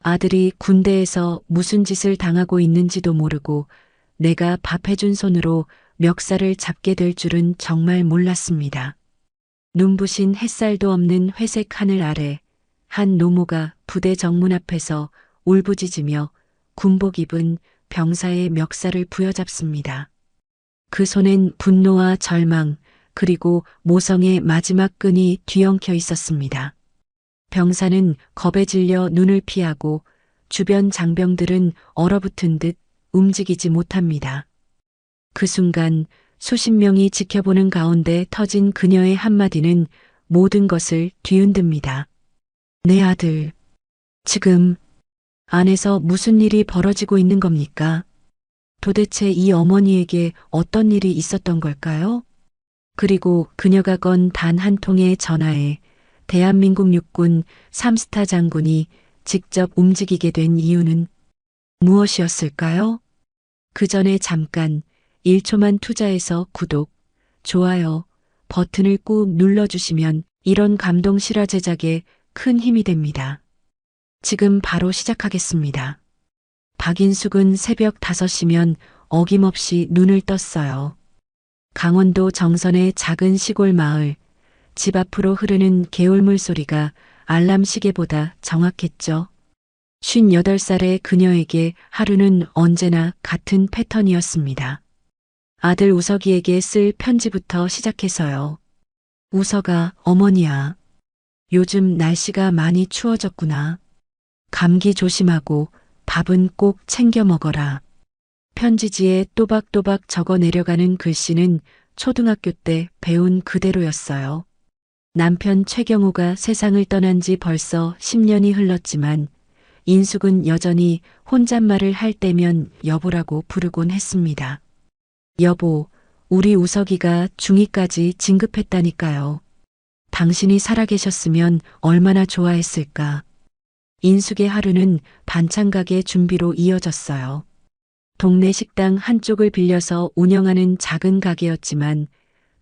아들이 군대에서 무슨 짓을 당하고 있는지도 모르고 내가 밥 해준 손으로 멱살을 잡게 될 줄은 정말 몰랐습니다. 눈부신 햇살도 없는 회색 하늘 아래 한 노모가 부대 정문 앞에서 울부짖으며 군복 입은 병사의 멱살을 부여잡습니다. 그 손엔 분노와 절망 그리고 모성의 마지막 끈이 뒤엉켜 있었습니다. 병사는 겁에 질려 눈을 피하고 주변 장병들은 얼어붙은 듯 움직이지 못합니다. 그 순간 수십 명이 지켜보는 가운데 터진 그녀의 한마디는 모든 것을 뒤흔듭니다. 내 아들, 지금 안에서 무슨 일이 벌어지고 있는 겁니까? 도대체 이 어머니에게 어떤 일이 있었던 걸까요? 그리고 그녀가 건 단 한 통의 전화에 대한민국 육군 3스타 장군이 직접 움직이게 된 이유는 무엇이었을까요? 그 전에 잠깐 1초만 투자해서 구독, 좋아요 버튼을 꾹 눌러주시면 이런 감동 실화 제작에 큰 힘이 됩니다. 지금 바로 시작하겠습니다. 박인숙은 새벽 5시면 어김없이 눈을 떴어요. 강원도 정선의 작은 시골 마을, 집 앞으로 흐르는 개울물 소리가 알람 시계보다 정확했죠. 58살의 그녀에게 하루는 언제나 같은 패턴이었습니다. 아들 우석이에게 쓸 편지부터 시작해서요. 우석아, 어머니야. 요즘 날씨가 많이 추워졌구나. 감기 조심하고 밥은 꼭 챙겨 먹어라. 편지지에 또박또박 적어 내려가는 글씨는 초등학교 때 배운 그대로였어요. 남편 최경우가 세상을 떠난 지 벌써 10년이 흘렀지만 인숙은 여전히 혼잣말을 할 때면 여보라고 부르곤 했습니다. 여보, 우리 우석이가 중2까지 진급했다니까요. 당신이 살아계셨으면 얼마나 좋아했을까. 인숙의 하루는 반찬 가게 준비로 이어졌어요. 동네 식당 한쪽을 빌려서 운영하는 작은 가게였지만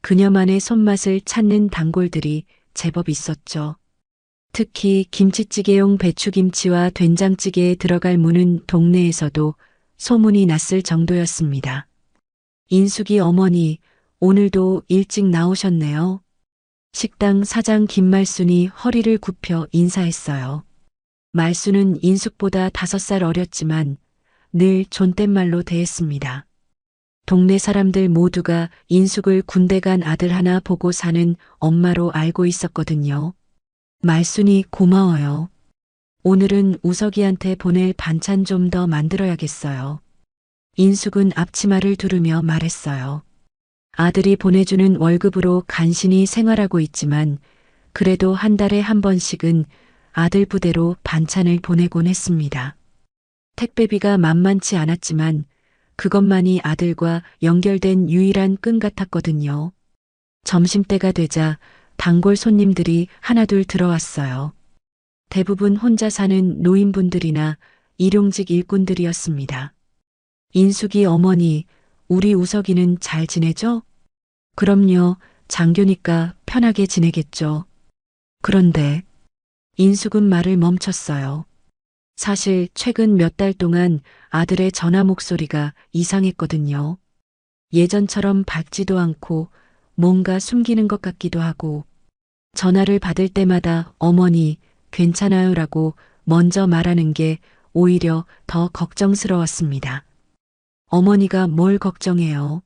그녀만의 손맛을 찾는 단골들이 제법 있었죠. 특히 김치찌개용 배추김치와 된장찌개에 들어갈 무는 동네에서도 소문이 났을 정도였습니다. 인숙이 어머니, 오늘도 일찍 나오셨네요. 식당 사장 김말순이 허리를 굽혀 인사했어요. 말순은 인숙보다 5살 어렸지만 늘 존댓말로 대했습니다. 동네 사람들 모두가 인숙을 군대 간 아들 하나 보고 사는 엄마로 알고 있었거든요. 말순이 고마워요. 오늘은 우석이한테 보낼 반찬 좀 더 만들어야겠어요. 인숙은 앞치마를 두르며 말했어요. 아들이 보내주는 월급으로 간신히 생활하고 있지만 그래도 한 달에 한 번씩은 아들 부대로 반찬을 보내곤 했습니다. 택배비가 만만치 않았지만 그것만이 아들과 연결된 유일한 끈 같았거든요. 점심때가 되자 단골 손님들이 하나둘 들어왔어요. 대부분 혼자 사는 노인분들이나 일용직 일꾼들이었습니다. 인숙이 어머니, 우리 우석이는 잘 지내죠? 그럼요, 장교니까 편하게 지내겠죠. 그런데 인숙은 말을 멈췄어요. 사실 최근 몇 달 동안 아들의 전화 목소리가 이상했거든요. 예전처럼 밝지도 않고 뭔가 숨기는 것 같기도 하고 전화를 받을 때마다 어머니 괜찮아요라고 먼저 말하는 게 오히려 더 걱정스러웠습니다. 어머니가 뭘 걱정해요?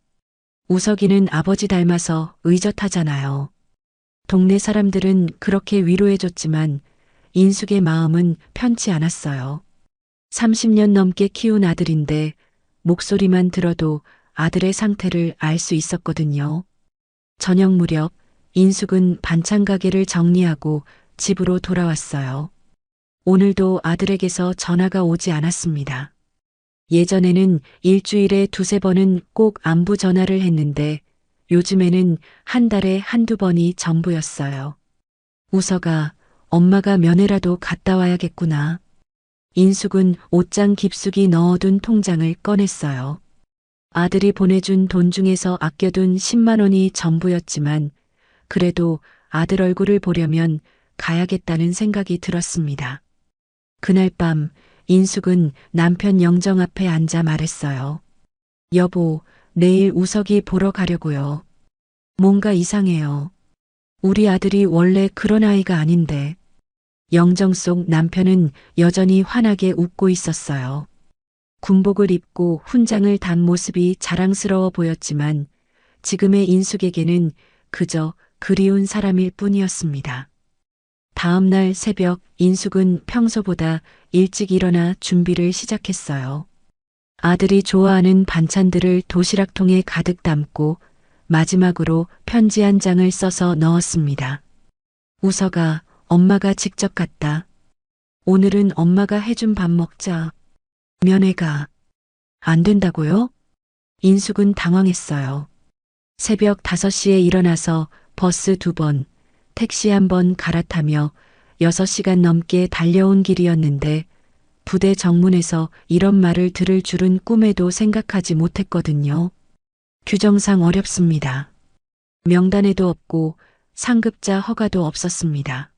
우석이는 아버지 닮아서 의젓하잖아요. 동네 사람들은 그렇게 위로해줬지만 인숙의 마음은 편치 않았어요. 30년 넘게 키운 아들인데 목소리만 들어도 아들의 상태를 알 수 있었거든요. 저녁 무렵 인숙은 반찬 가게를 정리하고 집으로 돌아왔어요. 오늘도 아들에게서 전화가 오지 않았습니다. 예전에는 일주일에 2~3번은 꼭 안부 전화를 했는데 요즘에는 한 달에 1~2번이 전부였어요. 우석아, 엄마가 면회라도 갔다 와야겠구나. 인숙은 옷장 깊숙이 넣어둔 통장을 꺼냈어요. 아들이 보내준 돈 중에서 아껴둔 10만 원이 전부였지만 그래도 아들 얼굴을 보려면 가야겠다는 생각이 들었습니다. 그날 밤 인숙은 남편 영정 앞에 앉아 말했어요. 여보, 내일 우석이 보러 가려고요. 뭔가 이상해요. 우리 아들이 원래 그런 아이가 아닌데. 영정 속 남편은 여전히 환하게 웃고 있었어요. 군복을 입고 훈장을 단 모습이 자랑스러워 보였지만 지금의 인숙에게는 그저 그리운 사람일 뿐이었습니다. 다음 날 새벽 인숙은 평소보다 일찍 일어나 준비를 시작했어요. 아들이 좋아하는 반찬들을 도시락통에 가득 담고 마지막으로 편지 한 장을 써서 넣었습니다. 우석아, 엄마가 직접 갔다. 오늘은 엄마가 해준 밥 먹자. 면회가 안 된다고요? 인숙은 당황했어요. 새벽 5시에 일어나서 버스 2번, 택시 1번 갈아타며 6시간 넘게 달려온 길이었는데 부대 정문에서 이런 말을 들을 줄은 꿈에도 생각하지 못했거든요. 규정상 어렵습니다. 명단에도 없고 상급자 허가도 없었습니다.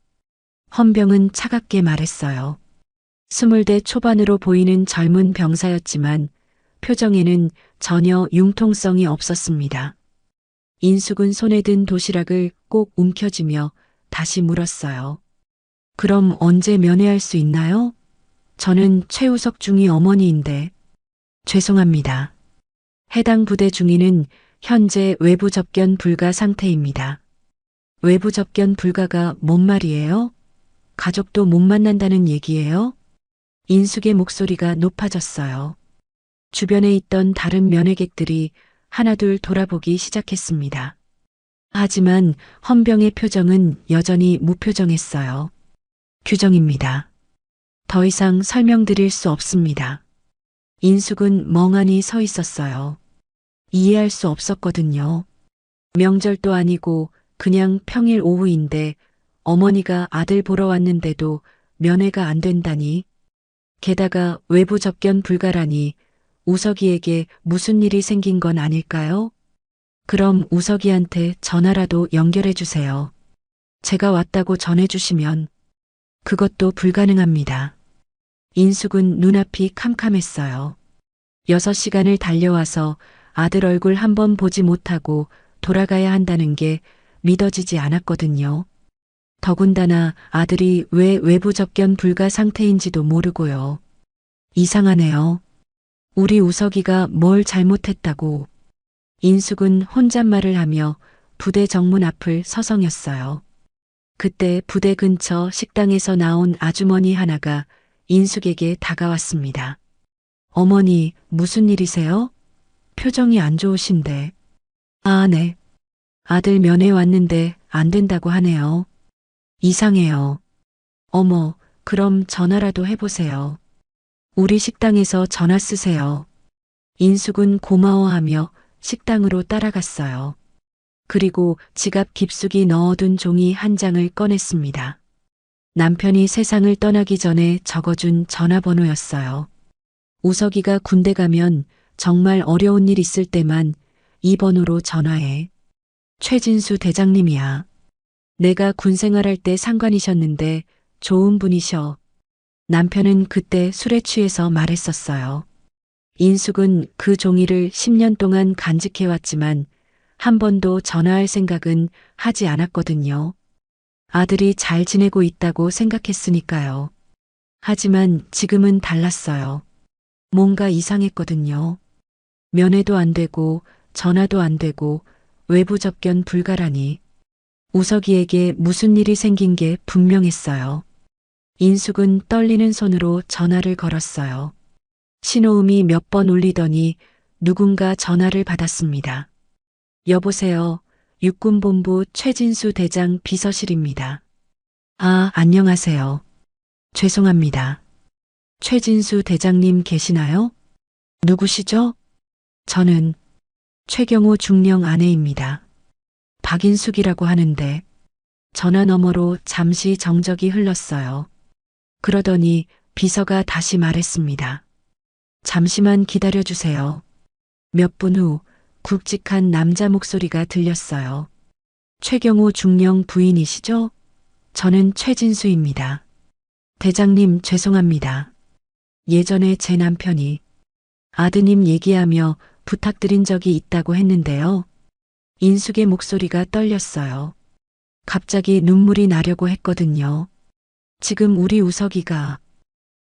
헌병은 차갑게 말했어요. 20대 초반으로 보이는 젊은 병사였지만 표정에는 전혀 융통성이 없었습니다. 인숙은 손에 든 도시락을 꼭 움켜쥐며 다시 물었어요. 그럼 언제 면회할 수 있나요? 저는 최우석 중위 어머니인데. 죄송합니다. 해당 부대 중위는 현재 외부 접견 불가 상태입니다. 외부 접견 불가가 뭔 말이에요? 가족도 못 만난다는 얘기예요? 인숙의 목소리가 높아졌어요. 주변에 있던 다른 면회객들이 하나둘 돌아보기 시작했습니다. 하지만 헌병의 표정은 여전히 무표정했어요. 규정입니다. 더 이상 설명드릴 수 없습니다. 인숙은 멍하니 서 있었어요. 이해할 수 없었거든요. 명절도 아니고 그냥 평일 오후인데 어머니가 아들 보러 왔는데도 면회가 안 된다니. 게다가 외부 접견 불가라니 우석이에게 무슨 일이 생긴 건 아닐까요? 그럼 우석이한테 전화라도 연결해 주세요. 제가 왔다고 전해주시면. 그것도 불가능합니다. 인숙은 눈앞이 캄캄했어요. 6시간을 달려와서 아들 얼굴 한번 보지 못하고 돌아가야 한다는 게 믿어지지 않았거든요. 더군다나 아들이 왜 외부 접견 불가 상태인지도 모르고요. 이상하네요. 우리 우석이가 뭘 잘못했다고. 인숙은 혼잣말을 하며 부대 정문 앞을 서성였어요. 그때 부대 근처 식당에서 나온 아주머니 하나가 인숙에게 다가왔습니다. 어머니, 무슨 일이세요? 표정이 안 좋으신데. 아, 네. 아들 면회 왔는데 안 된다고 하네요. 이상해요. 어머, 그럼 전화라도 해보세요. 우리 식당에서 전화 쓰세요. 인숙은 고마워하며 식당으로 따라갔어요. 그리고 지갑 깊숙이 넣어둔 종이 한 장을 꺼냈습니다. 남편이 세상을 떠나기 전에 적어준 전화번호였어요. 우석이가 군대 가면 정말 어려운 일 있을 때만 이 번호로 전화해. 최진수 대장님이야. 내가 군 생활할 때 상관이셨는데 좋은 분이셔. 남편은 그때 술에 취해서 말했었어요. 인숙은 그 종이를 10년 동안 간직해왔지만 한 번도 전화할 생각은 하지 않았거든요. 아들이 잘 지내고 있다고 생각했으니까요. 하지만 지금은 달랐어요. 뭔가 이상했거든요. 면회도 안 되고 전화도 안 되고 외부 접견 불가라니. 우석이에게 무슨 일이 생긴 게 분명했어요. 인숙은 떨리는 손으로 전화를 걸었어요. 신호음이 몇 번 울리더니 누군가 전화를 받았습니다. 여보세요. 육군본부 최진수 대장 비서실입니다. 아, 안녕하세요. 죄송합니다. 최진수 대장님 계시나요? 누구시죠? 저는 최경호 중령 아내입니다. 박인숙이라고 하는데. 전화 너머로 잠시 정적이 흘렀어요. 그러더니 비서가 다시 말했습니다. 잠시만 기다려주세요. 몇 분 후 굵직한 남자 목소리가 들렸어요. 최경호 중령 부인이시죠? 저는 최진수입니다. 대장님 죄송합니다. 예전에 제 남편이 아드님 얘기하며 부탁드린 적이 있다고 했는데요. 인숙의 목소리가 떨렸어요. 갑자기 눈물이 나려고 했거든요. 지금 우리 우석이가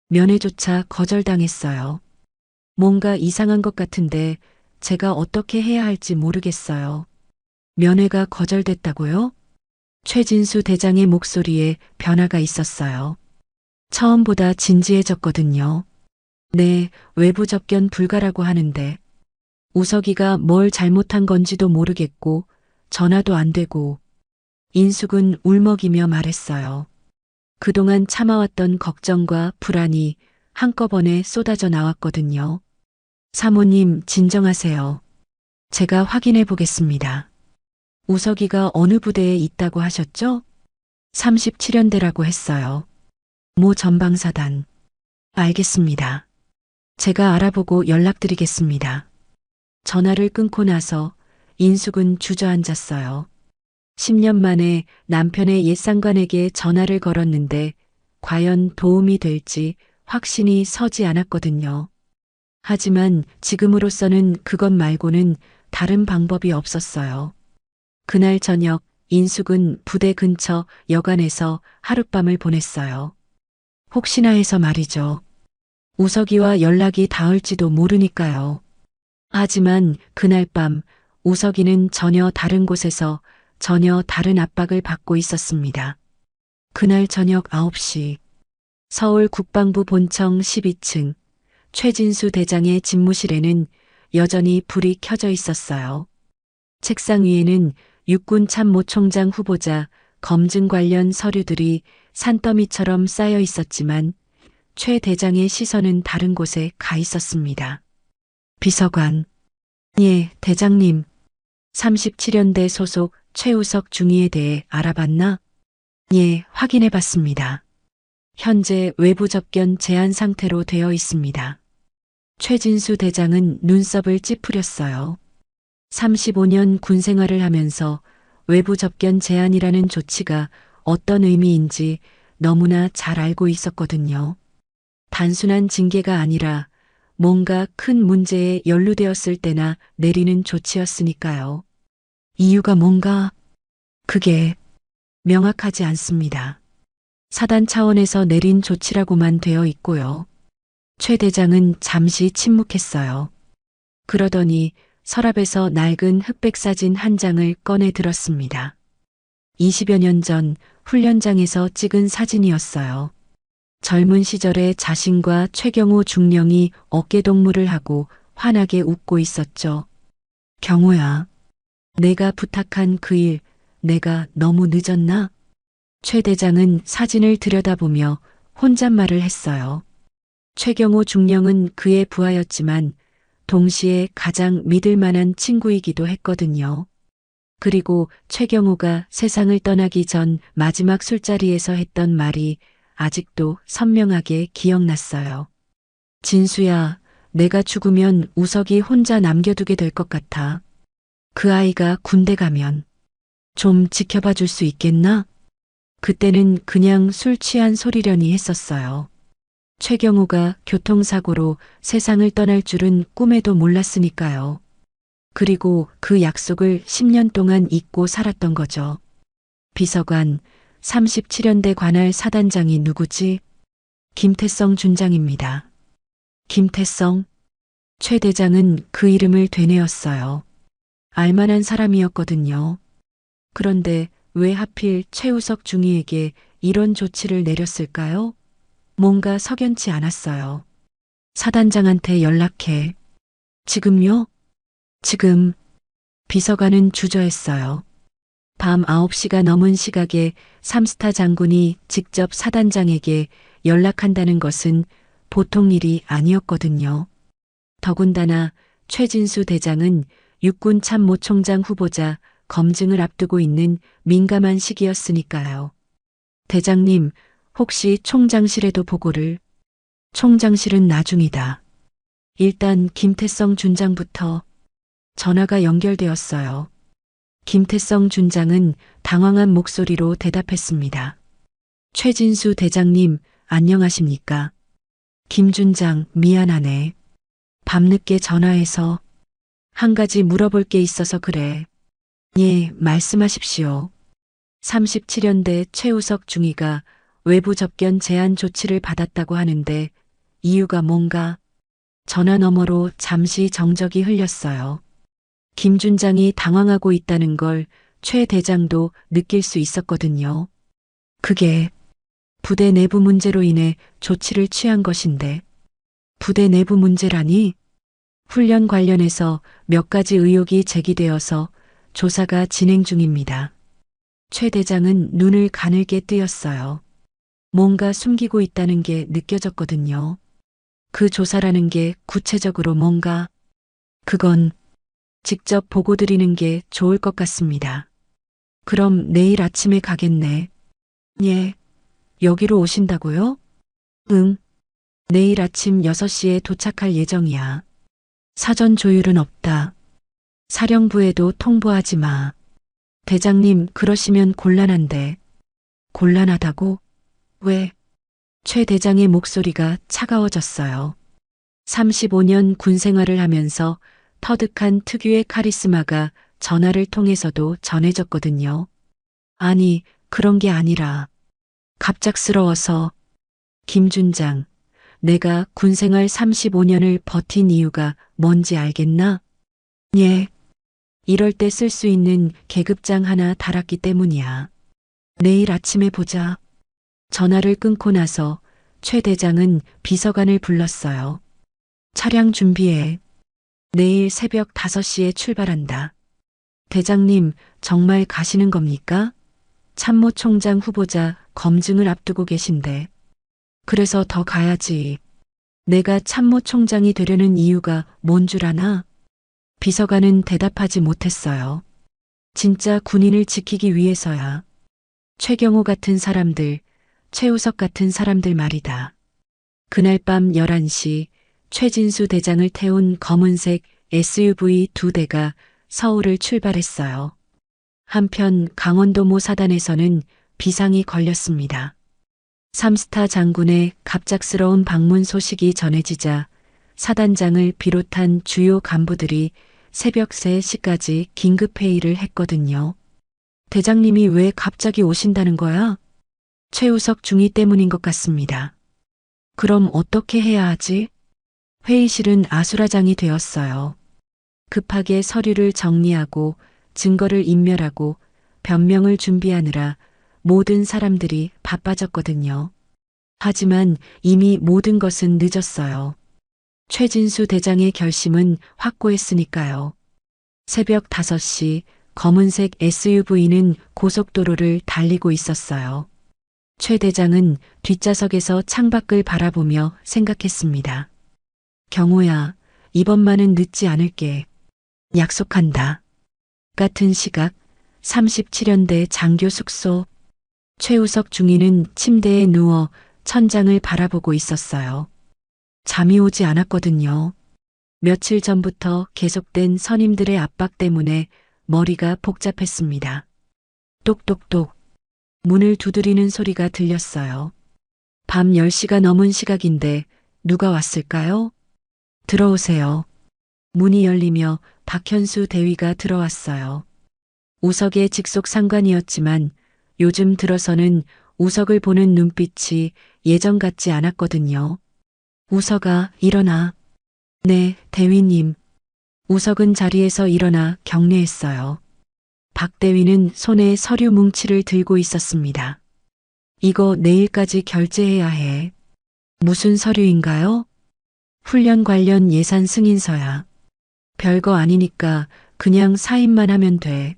면회조차 거절당했어요. 뭔가 이상한 것 같은데 제가 어떻게 해야 할지 모르겠어요. 면회가 거절됐다고요? 최진수 대장의 목소리에 변화가 있었어요. 처음보다 진지해졌거든요. 네, 외부 접견 불가라고 하는데 우석이가 뭘 잘못한 건지도 모르겠고 전화도 안 되고 인숙은 울먹이며 말했어요. 그동안 참아왔던 걱정과 불안이 한꺼번에 쏟아져 나왔거든요. 사모님 진정하세요. 제가 확인해 보겠습니다. 우석이가 어느 부대에 있다고 하셨죠? 37연대라고 했어요. 모 전방사단. 알겠습니다. 제가 알아보고 연락드리겠습니다. 전화를 끊고 나서 인숙은 주저앉았어요. 10년 만에 남편의 옛 상관에게 전화를 걸었는데 과연 도움이 될지 확신이 서지 않았거든요. 하지만 지금으로서는 그것 말고는 다른 방법이 없었어요. 그날 저녁 인숙은 부대 근처 여관에서 하룻밤을 보냈어요. 혹시나 해서 말이죠. 우석이와 연락이 닿을지도 모르니까요. 하지만 그날 밤 우석이는 전혀 다른 곳에서 전혀 다른 압박을 받고 있었습니다. 그날 저녁 9시 서울 국방부 본청 12층 최진수 대장의 집무실에는 여전히 불이 켜져 있었어요. 책상 위에는 육군 참모총장 후보자 검증 관련 서류들이 산더미처럼 쌓여 있었지만 최 대장의 시선은 다른 곳에 가 있었습니다. 비서관. 예, 대장님. 37연대 소속 최우석 중위에 대해 알아봤나? 예, 확인해 봤습니다. 현재 외부 접견 제한 상태로 되어 있습니다. 최진수 대장은 눈썹을 찌푸렸어요. 35년 군 생활을 하면서 외부 접견 제한이라는 조치가 어떤 의미인지 너무나 잘 알고 있었거든요. 단순한 징계가 아니라 뭔가 큰 문제에 연루되었을 때나 내리는 조치였으니까요. 이유가 뭔가 그게 명확하지 않습니다. 사단 차원에서 내린 조치라고만 되어 있고요. 최 대장은 잠시 침묵했어요. 그러더니 서랍에서 낡은 흑백 사진 한 장을 꺼내 들었습니다. 20여 년 전 훈련장에서 찍은 사진이었어요. 젊은 시절에 자신과 최경호 중령이 어깨동무를 하고 환하게 웃고 있었죠. 경호야, 내가 부탁한 그 일, 내가 너무 늦었나? 최 대장은 사진을 들여다보며 혼잣말을 했어요. 최경호 중령은 그의 부하였지만 동시에 가장 믿을 만한 친구이기도 했거든요. 그리고 최경호가 세상을 떠나기 전 마지막 술자리에서 했던 말이 아직도 선명하게 기억났어요. 진수야, 내가 죽으면 우석이 혼자 남겨두게 될 것 같아. 그 아이가 군대 가면 좀 지켜봐 줄 수 있겠나? 그때는 그냥 술 취한 소리려니 했었어요. 최경호가 교통사고로 세상을 떠날 줄은 꿈에도 몰랐으니까요. 그리고 그 약속을 10년 동안 잊고 살았던 거죠. 비서관, 37연대 관할 사단장이 누구지? 김태성 준장입니다. 김태성? 최 대장은 그 이름을 되뇌었어요. 알만한 사람이었거든요. 그런데 왜 하필 최우석 중위에게 이런 조치를 내렸을까요? 뭔가 석연치 않았어요. 사단장한테 연락해. 지금요? 지금. 비서관은 주저했어요. 밤 9시가 넘은 시각에 삼스타 장군이 직접 사단장에게 연락한다는 것은 보통 일이 아니었거든요. 더군다나 최진수 대장은 육군 참모총장 후보자 검증을 앞두고 있는 민감한 시기였으니까요. 대장님, 혹시 총장실에도 보고를? 총장실은 나중이다. 일단 김태성 준장부터. 전화가 연결되었어요. 김태성 준장은 당황한 목소리로 대답했습니다. 최진수 대장님, 안녕하십니까? 김준장, 미안하네. 밤늦게 전화해서 한 가지 물어볼 게 있어서 그래. 예, 말씀하십시오. 37년대 최우석 중위가 외부 접견 제한 조치를 받았다고 하는데 이유가 뭔가? 전화 너머로 잠시 정적이 흘렸어요. 김 준장이 당황하고 있다는 걸 최 대장도 느낄 수 있었거든요. 그게 부대 내부 문제로 인해 조치를 취한 것인데, 부대 내부 문제라니? 훈련 관련해서 몇 가지 의혹이 제기되어서 조사가 진행 중입니다. 최 대장은 눈을 가늘게 뜨였어요. 뭔가 숨기고 있다는 게 느껴졌거든요. 그 조사라는 게 구체적으로 뭔가? 그건 직접 보고 드리는 게 좋을 것 같습니다. 그럼 내일 아침에 가겠네. 예. 여기로 오신다고요? 응. 내일 아침 6시에 도착할 예정이야. 사전 조율은 없다. 사령부에도 통보하지 마. 대장님, 그러시면 곤란한데. 곤란하다고? 왜? 최 대장의 목소리가 차가워졌어요. 35년 군 생활을 하면서 터득한 특유의 카리스마가 전화를 통해서도 전해졌거든요. 아니, 그런 게 아니라 갑작스러워서. 김준장, 내가 군 생활 35년을 버틴 이유가 뭔지 알겠나? 예. 이럴 때 쓸 수 있는 계급장 하나 달았기 때문이야. 내일 아침에 보자. 전화를 끊고 나서 최 대장은 비서관을 불렀어요. 차량 준비해. 내일 새벽 5시에 출발한다. 대장님, 정말 가시는 겁니까? 참모총장 후보자 검증을 앞두고 계신데. 그래서 더 가야지. 내가 참모총장이 되려는 이유가 뭔 줄 아나? 비서관은 대답하지 못했어요. 진짜 군인을 지키기 위해서야. 최경호 같은 사람들, 최우석 같은 사람들 말이다. 그날 밤 11시 최진수 대장을 태운 검은색 SUV 2대가 서울을 출발했어요. 한편 강원도 모 사단에서는 비상이 걸렸습니다. 삼스타 장군의 갑작스러운 방문 소식이 전해지자 사단장을 비롯한 주요 간부들이 새벽 3시까지 긴급회의를 했거든요. 대장님이 왜 갑자기 오신다는 거야? 최우석 중위 때문인 것 같습니다. 그럼 어떻게 해야 하지? 회의실은 아수라장이 되었어요. 급하게 서류를 정리하고 증거를 인멸하고 변명을 준비하느라 모든 사람들이 바빠졌거든요. 하지만 이미 모든 것은 늦었어요. 최진수 대장의 결심은 확고했으니까요. 새벽 5시 검은색 SUV는 고속도로를 달리고 있었어요. 최 대장은 뒷좌석에서 창밖을 바라보며 생각했습니다. 경호야, 이번만은 늦지 않을게. 약속한다. 같은 시각 37년대 장교 숙소. 최우석 중위는 침대에 누워 천장을 바라보고 있었어요. 잠이 오지 않았거든요. 며칠 전부터 계속된 선임들의 압박 때문에 머리가 복잡했습니다. 똑똑똑. 문을 두드리는 소리가 들렸어요. 밤 10시가 넘은 시각인데 누가 왔을까요? 들어오세요. 문이 열리며 박현수 대위가 들어왔어요. 우석의 직속 상관이었지만 요즘 들어서는 우석을 보는 눈빛이 예전 같지 않았거든요. 우석아, 일어나. 네, 대위님. 우석은 자리에서 일어나 경례했어요. 박 대위는 손에 서류 뭉치를 들고 있었습니다. 이거 내일까지 결제해야 해. 무슨 서류인가요? 훈련 관련 예산 승인서야. 별거 아니니까 그냥 사인만 하면 돼.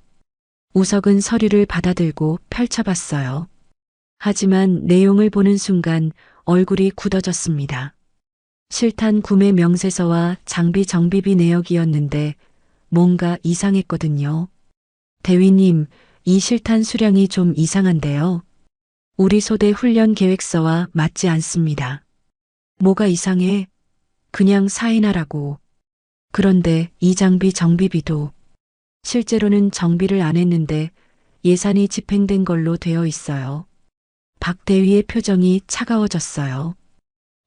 우석은 서류를 받아들고 펼쳐봤어요. 하지만 내용을 보는 순간 얼굴이 굳어졌습니다. 실탄 구매 명세서와 장비 정비비 내역이었는데 뭔가 이상했거든요. 대위님, 이 실탄 수량이 좀 이상한데요. 우리 소대 훈련 계획서와 맞지 않습니다. 뭐가 이상해? 그냥 사인하라고. 그런데 이 장비 정비비도 실제로는 정비를 안 했는데 예산이 집행된 걸로 되어 있어요. 박대위의 표정이 차가워졌어요.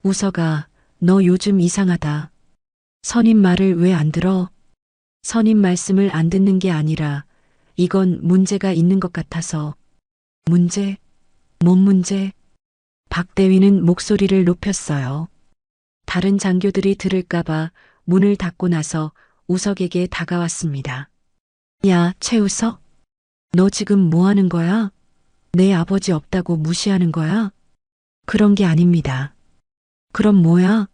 우석아, 너 요즘 이상하다. 선임 말을 왜 안 들어? 선임 말씀을 안 듣는 게 아니라 이건 문제가 있는 것 같아서. 문제? 뭔 문제? 박대위는 목소리를 높였어요. 다른 장교들이 들을까봐 문을 닫고 나서 우석에게 다가왔습니다. 야, 최우석? 너 지금 뭐 하는 거야? 내 아버지 없다고 무시하는 거야? 그런 게 아닙니다. 그럼 뭐야?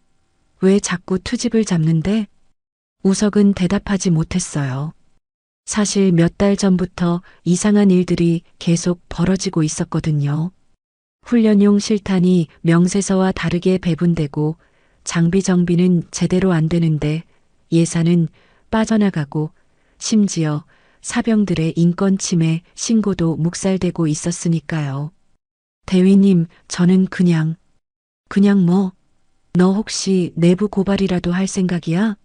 왜 자꾸 투집을 잡는데? 우석은 대답하지 못했어요. 사실 몇 달 전부터 이상한 일들이 계속 벌어지고 있었거든요. 훈련용 실탄이 명세서와 다르게 배분되고 장비 정비는 제대로 안 되는데 예산은 빠져나가고 심지어 사병들의 인권 침해 신고도 묵살되고 있었으니까요. 대위님, 저는 그냥 뭐, 너 혹시 내부 고발이라도 할 생각이야?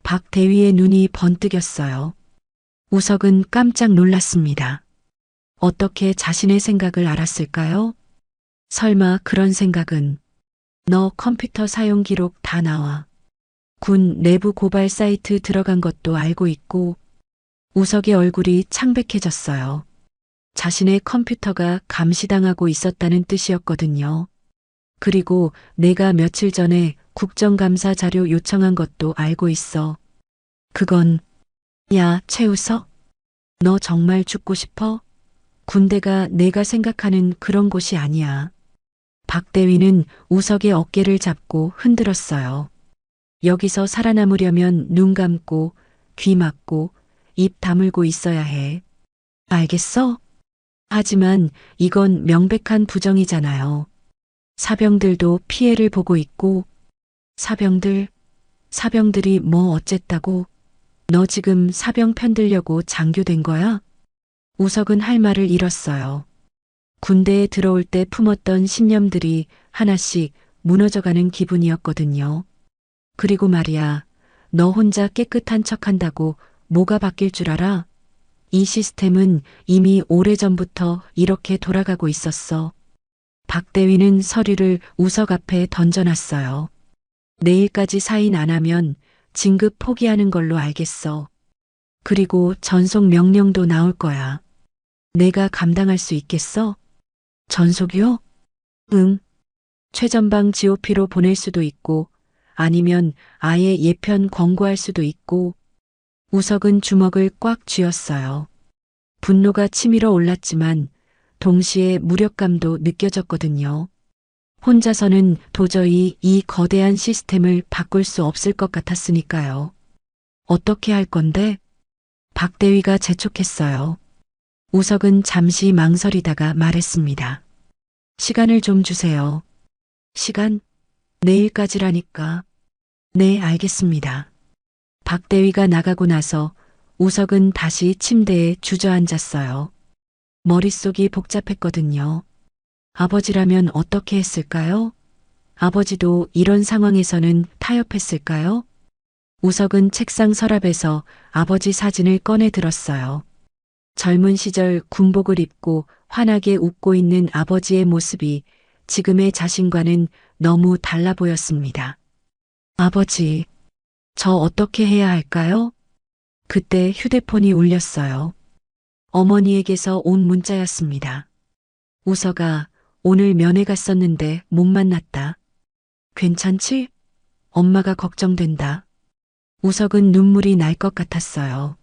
박 대위의 눈이 번뜩였어요. 우석은 깜짝 놀랐습니다. 어떻게 자신의 생각을 알았을까요? 설마 그런 생각은 너 컴퓨터 사용 기록 다 나와. 군 내부 고발 사이트 들어간 것도 알고 있고. 우석의 얼굴이 창백해졌어요. 자신의 컴퓨터가 감시당하고 있었다는 뜻이었거든요. 그리고 내가 며칠 전에 국정감사 자료 요청한 것도 알고 있어. 그건, 야, 최우석? 너 정말 죽고 싶어? 군대가 내가 생각하는 그런 곳이 아니야. 박대위는 우석의 어깨를 잡고 흔들었어요. 여기서 살아남으려면 눈 감고, 귀 막고, 입 다물고 있어야 해. 알겠어? 하지만 이건 명백한 부정이잖아요. 사병들도 피해를 보고 있고, 사병들이 뭐 어쨌다고? 너 지금 사병 편들려고 장교된 거야? 우석은 할 말을 잃었어요. 군대에 들어올 때 품었던 신념들이 하나씩 무너져가는 기분이었거든요. 그리고 말이야, 너 혼자 깨끗한 척한다고 뭐가 바뀔 줄 알아? 이 시스템은 이미 오래전부터 이렇게 돌아가고 있었어. 박대위는 서류를 우석 앞에 던져놨어요. 내일까지 사인 안 하면 진급 포기하는 걸로 알겠어. 그리고 전속 명령도 나올 거야. 내가 감당할 수 있겠어? 전속이요? 응. 최전방 GOP로 보낼 수도 있고 아니면 아예 예편 권고할 수도 있고. 우석은 주먹을 꽉 쥐었어요. 분노가 치밀어 올랐지만 동시에 무력감도 느껴졌거든요. 혼자서는 도저히 이 거대한 시스템을 바꿀 수 없을 것 같았으니까요. 어떻게 할 건데? 박대위가 재촉했어요. 우석은 잠시 망설이다가 말했습니다. 시간을 좀 주세요. 시간? 내일까지라니까. 네, 알겠습니다. 박대위가 나가고 나서 우석은 다시 침대에 주저앉았어요. 머릿속이 복잡했거든요. 아버지라면 어떻게 했을까요? 아버지도 이런 상황에서는 타협했을까요? 우석은 책상 서랍에서 아버지 사진을 꺼내 들었어요. 젊은 시절 군복을 입고 환하게 웃고 있는 아버지의 모습이 지금의 자신과는 너무 달라 보였습니다. 아버지, 저 어떻게 해야 할까요? 그때 휴대폰이 울렸어요. 어머니에게서 온 문자였습니다. 우석아, 오늘 면회 갔었는데 못 만났다. 괜찮지? 엄마가 걱정된다. 우석은 눈물이 날 것 같았어요.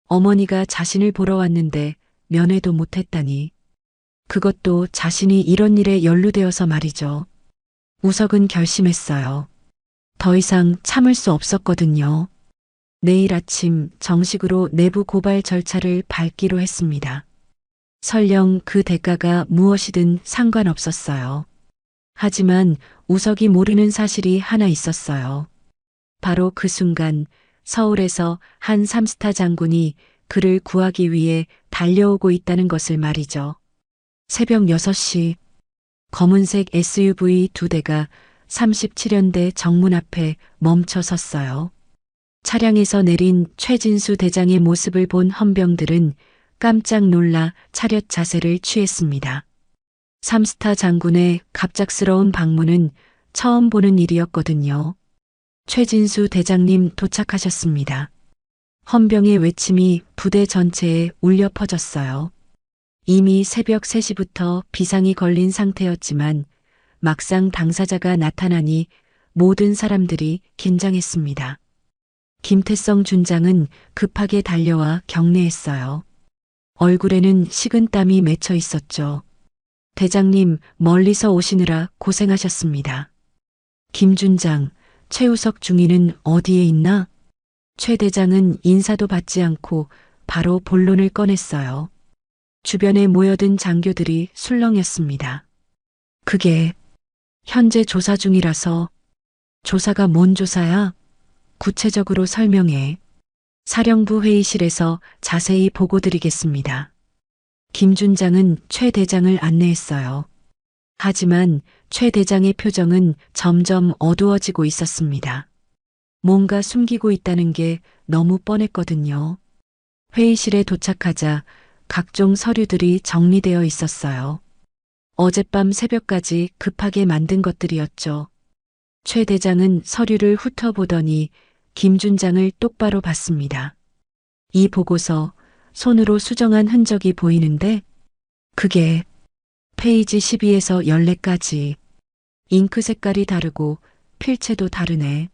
어머니가 자신을 보러 왔는데 면회도 못했다니. 그것도 자신이 이런 일에 연루되어서 말이죠. 우석은 결심했어요. 더 이상 참을 수 없었거든요. 내일 아침 정식으로 내부 고발 절차를 밟기로 했습니다. 설령 그 대가가 무엇이든 상관없었어요. 하지만 우석이 모르는 사실이 하나 있었어요. 바로 그 순간 서울에서 한 삼스타 장군이 그를 구하기 위해 달려오고 있다는 것을 말이죠. 새벽 6시 검은색 SUV 2대가 37연대 정문 앞에 멈춰 섰어요. 차량에서 내린 최진수 대장의 모습을 본 헌병들은 깜짝 놀라 차렷 자세를 취했습니다. 삼스타 장군의 갑작스러운 방문은 처음 보는 일이었거든요. 최진수 대장님 도착하셨습니다. 헌병의 외침이 부대 전체에 울려 퍼졌어요. 이미 새벽 3시부터 비상이 걸린 상태였지만 막상 당사자가 나타나니 모든 사람들이 긴장했습니다. 김태성 준장은 급하게 달려와 격려했어요. 얼굴에는 식은땀이 맺혀 있었죠. 대장님, 멀리서 오시느라 고생하셨습니다. 김준장, 최우석 중위는 어디에 있나? 최 대장은 인사도 받지 않고 바로 본론을 꺼냈어요. 주변에 모여든 장교들이 술렁였습니다. 그게 현재 조사 중이라서. 조사가 뭔 조사야? 구체적으로 설명해. 사령부 회의실에서 자세히 보고드리겠습니다. 김준장은 최 대장을 안내했어요. 하지만 최 대장의 표정은 점점 어두워지고 있었습니다. 뭔가 숨기고 있다는 게 너무 뻔했거든요. 회의실에 도착하자 각종 서류들이 정리되어 있었어요. 어젯밤 새벽까지 급하게 만든 것들이었죠. 최 대장은 서류를 훑어보더니 김준장을 똑바로 봤습니다. 이 보고서 손으로 수정한 흔적이 보이는데 그게 페이지 12에서 14까지 잉크 색깔이 다르고 필체도 다르네.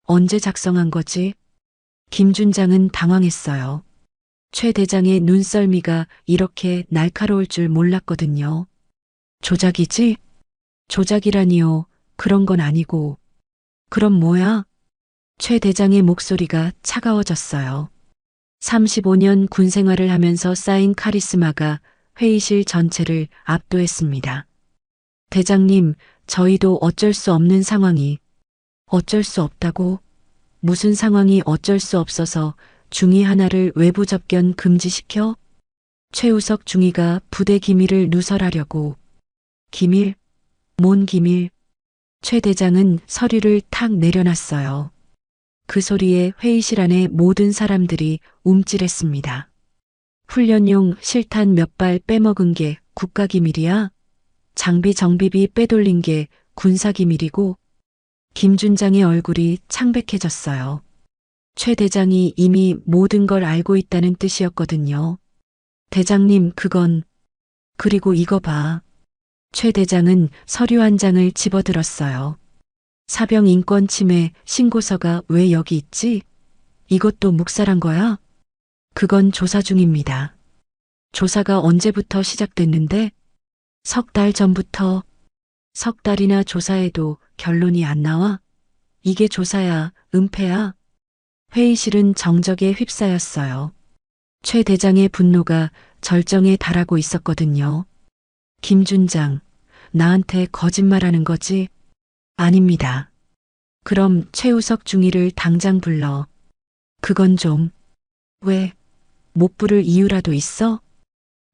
언제 작성한 거지? 김준장은 당황했어요. 최 대장의 눈썰미가 이렇게 날카로울 줄 몰랐거든요. 조작이지? 조작이라니요. 그런 건 아니고. 그럼 뭐야? 최 대장의 목소리가 차가워졌어요. 35년 군 생활을 하면서 쌓인 카리스마가 회의실 전체를 압도했습니다. 대장님, 저희도 어쩔 수 없는 상황이. 어쩔 수 없다고? 무슨 상황이 어쩔 수 없어서 중위 하나를 외부 접견 금지시켜? 최우석 중위가 부대 기밀을 누설하려고. 기밀? 뭔 기밀? 최 대장은 서류를 탁 내려놨어요. 그 소리에 회의실 안의 모든 사람들이 움찔했습니다. 훈련용 실탄 몇 발 빼먹은 게 국가기밀이야? 장비 정비비 빼돌린 게 군사기밀이고? 김준장의 얼굴이 창백해졌어요. 최 대장이 이미 모든 걸 알고 있다는 뜻이었거든요. 대장님, 그건... 그리고 이거 봐. 최 대장은 서류 한 장을 집어들었어요. 사병 인권 침해 신고서가 왜 여기 있지? 이것도 묵살한 거야? 그건 조사 중입니다. 조사가 언제부터 시작됐는데? 3달 전부터. 3달이나 조사해도 결론이 안 나와? 이게 조사야, 은폐야? 회의실은 정적에 휩싸였어요. 최 대장의 분노가 절정에 달하고 있었거든요. 김준장, 나한테 거짓말하는 거지? 아닙니다. 그럼 최우석 중위를 당장 불러. 그건 좀. 왜? 못 부를 이유라도 있어?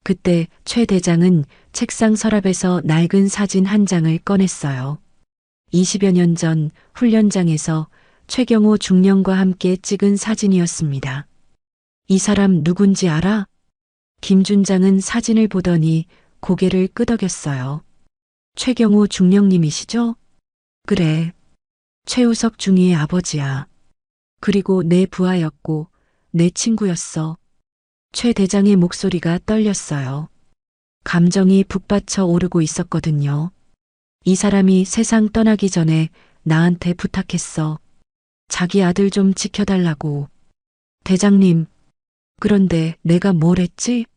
그때 최 대장은 책상 서랍에서 낡은 사진 한 장을 꺼냈어요. 20여 년 전 훈련장에서 최경호 중령과 함께 찍은 사진이었습니다. 이 사람 누군지 알아? 김준장은 사진을 보더니 고개를 끄덕였어요. 최경호 중령님이시죠? 그래. 최우석 중위의 아버지야. 그리고 내 부하였고 내 친구였어. 최 대장의 목소리가 떨렸어요. 감정이 북받쳐 오르고 있었거든요. 이 사람이 세상 떠나기 전에 나한테 부탁했어. 자기 아들 좀 지켜달라고. 대장님, 그런데 내가 뭘 했지?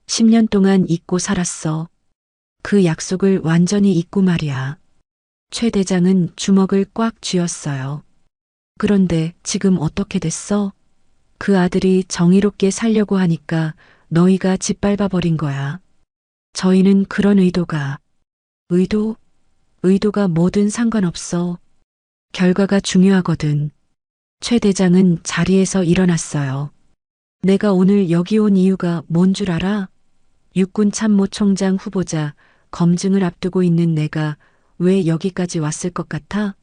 10년 동안 잊고 살았어. 그 약속을 완전히 잊고 말이야. 최 대장은 주먹을 꽉 쥐었어요. 그런데 지금 어떻게 됐어? 그 아들이 정의롭게 살려고 하니까 너희가 짓밟아 버린 거야. 저희는 그런 의도가 뭐든 상관없어. 결과가 중요하거든. 최 대장은 자리에서 일어났어요. 내가 오늘 여기 온 이유가 뭔 줄 알아? 육군 참모총장 후보자 검증을 앞두고 있는 내가 왜 여기까지 왔을 것 같아?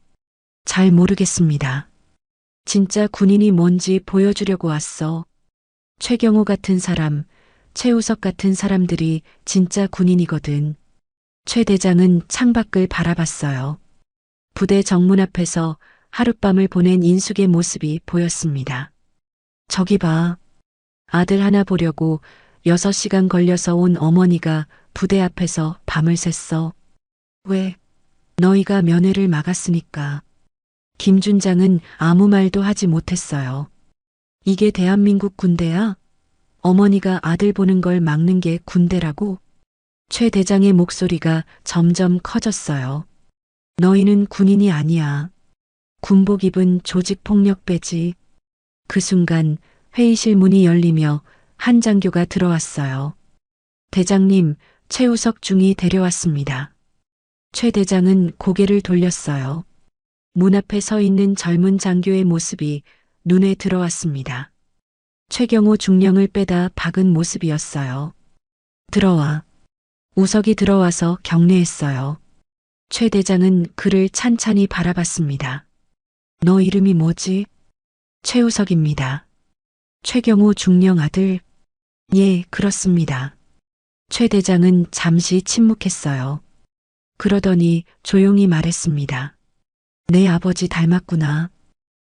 잘 모르겠습니다. 진짜 군인이 뭔지 보여주려고 왔어. 최경호 같은 사람, 최우석 같은 사람들이 진짜 군인이거든. 최 대장은 창밖을 바라봤어요. 부대 정문 앞에서 하룻밤을 보낸 인숙의 모습이 보였습니다. 저기 봐. 아들 하나 보려고 6시간 걸려서 온 어머니가 부대 앞에서 밤을 샜어. 왜? 너희가 면회를 막았으니까. 김준장은 아무 말도 하지 못했어요. 이게 대한민국 군대야? 어머니가 아들 보는 걸 막는 게 군대라고? 최 대장의 목소리가 점점 커졌어요. 너희는 군인이 아니야. 군복 입은 조직폭력배지. 그 순간 회의실 문이 열리며 한 장교가 들어왔어요. 대장님, 최우석 중이 데려왔습니다. 최 대장은 고개를 돌렸어요. 문 앞에 서 있는 젊은 장교의 모습이 눈에 들어왔습니다. 최경호 중령을 빼다 박은 모습이었어요. 들어와. 우석이 들어와서 격려했어요. 최 대장은 그를 찬찬히 바라봤습니다. 너 이름이 뭐지? 최우석입니다. 최경호 중령 아들? 예, 그렇습니다. 최 대장은 잠시 침묵했어요. 그러더니 조용히 말했습니다. 내 아버지 닮았구나.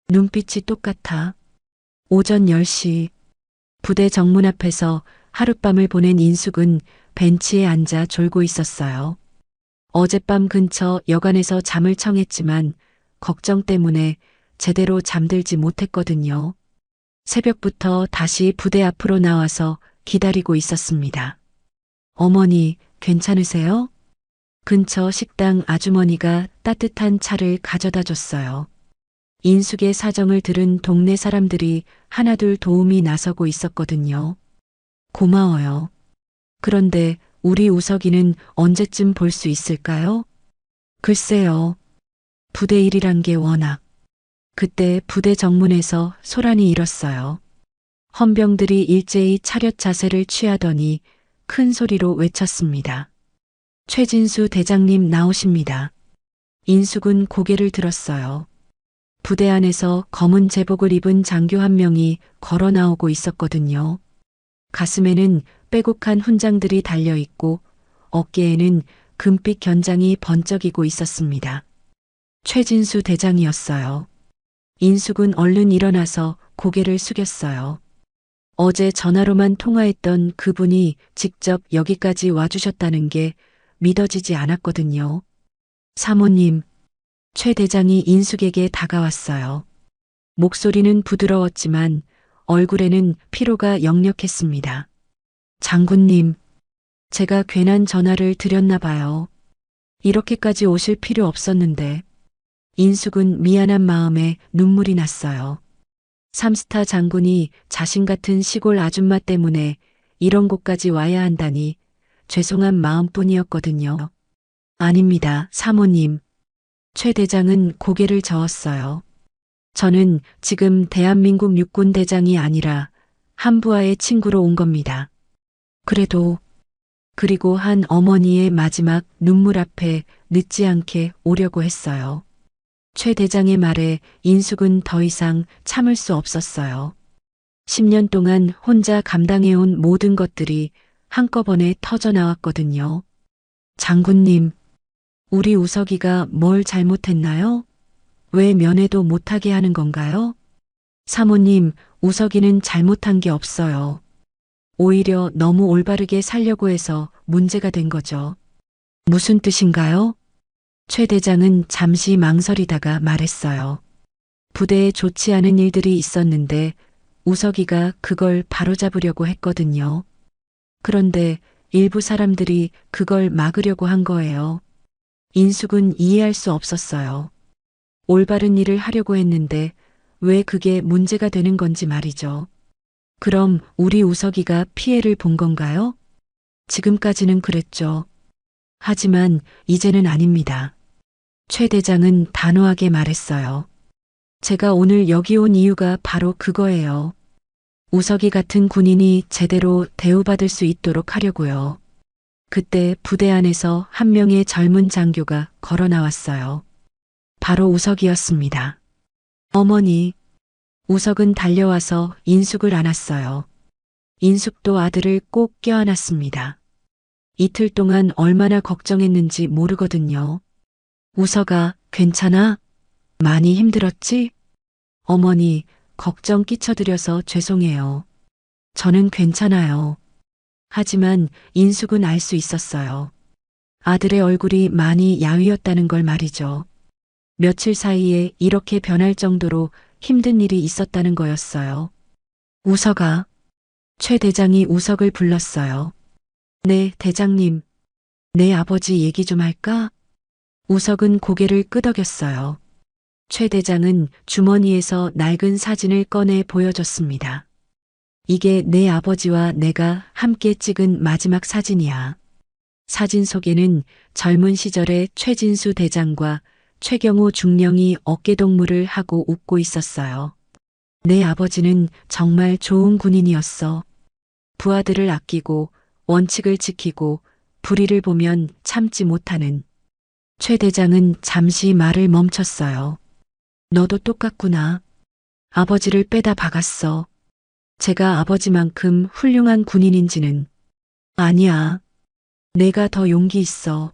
눈빛이 똑같아. 오전 10시 부대 정문 앞에서 하룻밤을 보낸 인숙은 벤치에 앉아 졸고 있었어요. 어젯밤 근처 여관에서 잠을 청했지만 걱정 때문에 제대로 잠들지 못했거든요. 새벽부터 다시 부대 앞으로 나와서 기다리고 있었습니다. 어머니, 괜찮으세요? 근처 식당 아주머니가 따뜻한 차를 가져다 줬어요. 인숙의 사정을 들은 동네 사람들이 하나둘 도움이 나서고 있었거든요. 고마워요. 그런데 우리 우석이는 언제쯤 볼 수 있을까요? 글쎄요. 부대 일이란 게 워낙. 그때 부대 정문에서 소란이 일었어요. 헌병들이 일제히 차렷 자세를 취하더니 큰 소리로 외쳤습니다. 최진수 대장님 나오십니다. 인숙은 고개를 들었어요. 부대 안에서 검은 제복을 입은 장교 한 명이 걸어 나오고 있었거든요. 가슴에는 빼곡한 훈장들이 달려 있고 어깨에는 금빛 견장이 번쩍이고 있었습니다. 최진수 대장이었어요. 인숙은 얼른 일어나서 고개를 숙였어요. 어제 전화로만 통화했던 그분이 직접 여기까지 와주셨다는 게 믿어지지 않았거든요. 사모님, 최 대장이 인숙에게 다가왔어요. 목소리는 부드러웠지만 얼굴에는 피로가 역력했습니다. 장군님, 제가 괜한 전화를 드렸나 봐요. 이렇게까지 오실 필요 없었는데. 인숙은 미안한 마음에 눈물이 났어요. 삼스타 장군이 자신 같은 시골 아줌마 때문에 이런 곳까지 와야 한다니 죄송한 마음뿐이었거든요. 아닙니다, 사모님. 최 대장은 고개를 저었어요. 저는 지금 대한민국 육군 대장이 아니라 한부하의 친구로 온 겁니다. 그리고 한 어머니의 마지막 눈물 앞에 늦지 않게 오려고 했어요. 최 대장의 말에 인숙은 더 이상 참을 수 없었어요. 10년 동안 혼자 감당해온 모든 것들이 한꺼번에 터져 나왔거든요. 장군님, 우리 우석이가 뭘 잘못했나요? 왜 면회도 못하게 하는 건가요? 사모님, 우석이는 잘못한 게 없어요. 오히려 너무 올바르게 살려고 해서 문제가 된 거죠. 무슨 뜻인가요? 최 대장은 잠시 망설이다가 말했어요. 부대에 좋지 않은 일들이 있었는데 우석이가 그걸 바로잡으려고 했거든요. 그런데 일부 사람들이 그걸 막으려고 한 거예요. 인숙은 이해할 수 없었어요. 올바른 일을 하려고 했는데 왜 그게 문제가 되는 건지 말이죠. 그럼 우리 우석이가 피해를 본 건가요? 지금까지는 그랬죠. 하지만 이제는 아닙니다. 최 대장은 단호하게 말했어요. 제가 오늘 여기 온 이유가 바로 그거예요. 우석이 같은 군인이 제대로 대우받을 수 있도록 하려고요. 그때 부대 안에서 한 명의 젊은 장교가 걸어 나왔어요. 바로 우석이었습니다. 어머니, 우석은 달려와서 인숙을 안았어요. 인숙도 아들을 꼭 껴안았습니다. 이틀 동안 얼마나 걱정했는지 모르거든요. 우서가 괜찮아? 많이 힘들었지? 어머니, 걱정 끼쳐드려서 죄송해요. 저는 괜찮아요. 하지만 인숙은 알 수 있었어요. 아들의 얼굴이 많이 야위었다는 걸 말이죠. 며칠 사이에 이렇게 변할 정도로 힘든 일이 있었다는 거였어요. 우서가, 최 대장이 우석을 불렀어요. 네, 대장님. 내 아버지 얘기 좀 할까? 우석은 고개를 끄덕였어요. 최 대장은 주머니에서 낡은 사진을 꺼내 보여줬습니다. 이게 내 아버지와 내가 함께 찍은 마지막 사진이야. 사진 속에는 젊은 시절의 최진수 대장과 최경호 중령이 어깨동무를 하고 웃고 있었어요. 내 아버지는 정말 좋은 군인이었어. 부하들을 아끼고 원칙을 지키고 불의를 보면 참지 못하는. 최 대장은 잠시 말을 멈췄어요. 너도 똑같구나. 아버지를 빼다 박았어. 제가 아버지만큼 훌륭한 군인인지는. 아니야. 내가 더 용기 있어.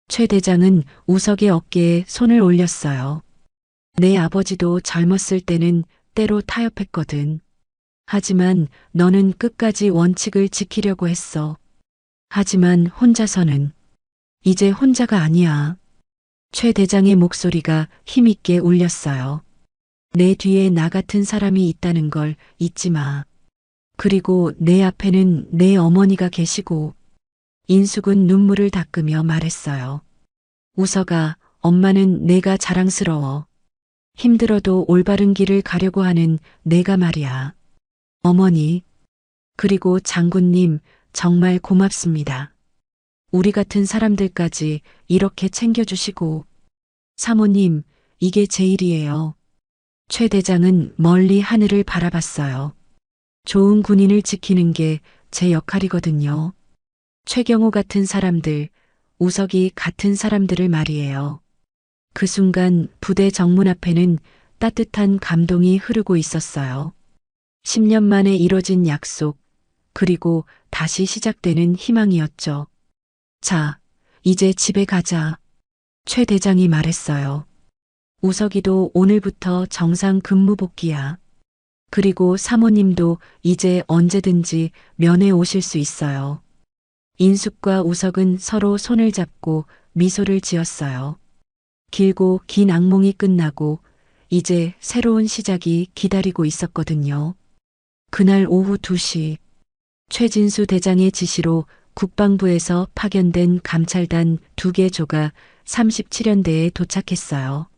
최 대장은 우석의 어깨에 손을 올렸어요. 내 아버지도 젊었을 때는 때로 타협했거든. 하지만 너는 끝까지 원칙을 지키려고 했어. 하지만 혼자서는. 이제 혼자가 아니야. 최 대장의 목소리가 힘있게 울렸어요. 내 뒤에 나 같은 사람이 있다는 걸 잊지 마. 그리고 내 앞에는 내 어머니가 계시고. 인숙은 눈물을 닦으며 말했어요. 우서가, 엄마는 내가 자랑스러워. 힘들어도 올바른 길을 가려고 하는 내가 말이야. 어머니, 그리고 장군님, 정말 고맙습니다. 우리 같은 사람들까지 이렇게 챙겨주시고. 사모님, 이게 제 일이에요. 최 대장은 멀리 하늘을 바라봤어요. 좋은 군인을 지키는 게 제 역할이거든요. 최경호 같은 사람들, 우석이 같은 사람들을 말이에요. 그 순간 부대 정문 앞에는 따뜻한 감동이 흐르고 있었어요. 10년 만에 이뤄진 약속, 그리고 다시 시작되는 희망이었죠. 자, 이제 집에 가자. 최 대장이 말했어요. 우석이도 오늘부터 정상 근무 복귀야. 그리고 사모님도 이제 언제든지 면회 오실 수 있어요. 인숙과 우석은 서로 손을 잡고 미소를 지었어요. 길고 긴 악몽이 끝나고 이제 새로운 시작이 기다리고 있었거든요. 그날 오후 2시, 최진수 대장의 지시로 국방부에서 파견된 감찰단 2개 조가 37연대에 도착했어요.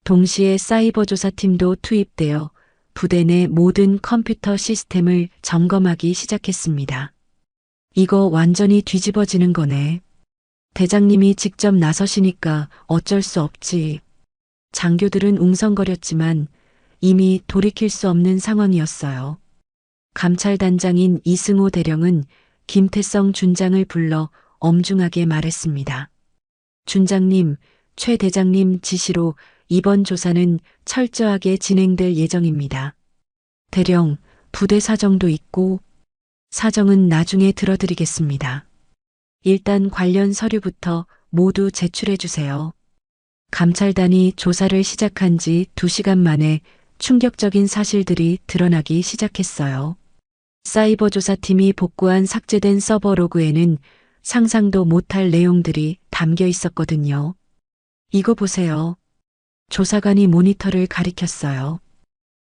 동시에 사이버 조사팀도 투입되어 부대 내 모든 컴퓨터 시스템을 점검하기 시작했습니다. 이거 완전히 뒤집어지는 거네. 대장님이 직접 나서시니까 어쩔 수 없지. 장교들은 웅성거렸지만 이미 돌이킬 수 없는 상황이었어요. 감찰단장인 이승호 대령은 김태성 준장을 불러 엄중하게 말했습니다. 준장님, 최 대장님 지시로 이번 조사는 철저하게 진행될 예정입니다. 대령, 부대 사정도 있고. 사정은 나중에 들어드리겠습니다. 일단 관련 서류부터 모두 제출해 주세요. 감찰단이 조사를 시작한 지 2시간 만에 충격적인 사실들이 드러나기 시작했어요. 사이버 조사팀이 복구한 삭제된 서버 로그에는 상상도 못할 내용들이 담겨 있었거든요. 이거 보세요. 조사관이 모니터를 가리켰어요.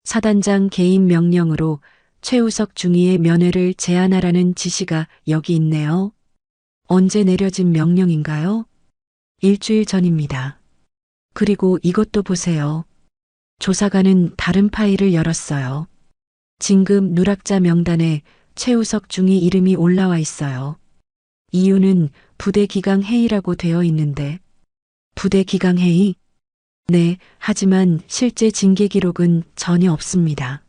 사단장 개인 명령으로 최우석 중위의 면회를 제한하라는 지시가 여기 있네요. 언제 내려진 명령인가요? 일주일 전입니다. 그리고 이것도 보세요. 조사관은 다른 파일을 열었어요. 진급 누락자 명단에 최우석 중위 이름이 올라와 있어요. 이유는 부대 기강 회의라고 되어 있는데. 부대 기강 회의? 네, 하지만 실제 징계 기록은 전혀 없습니다.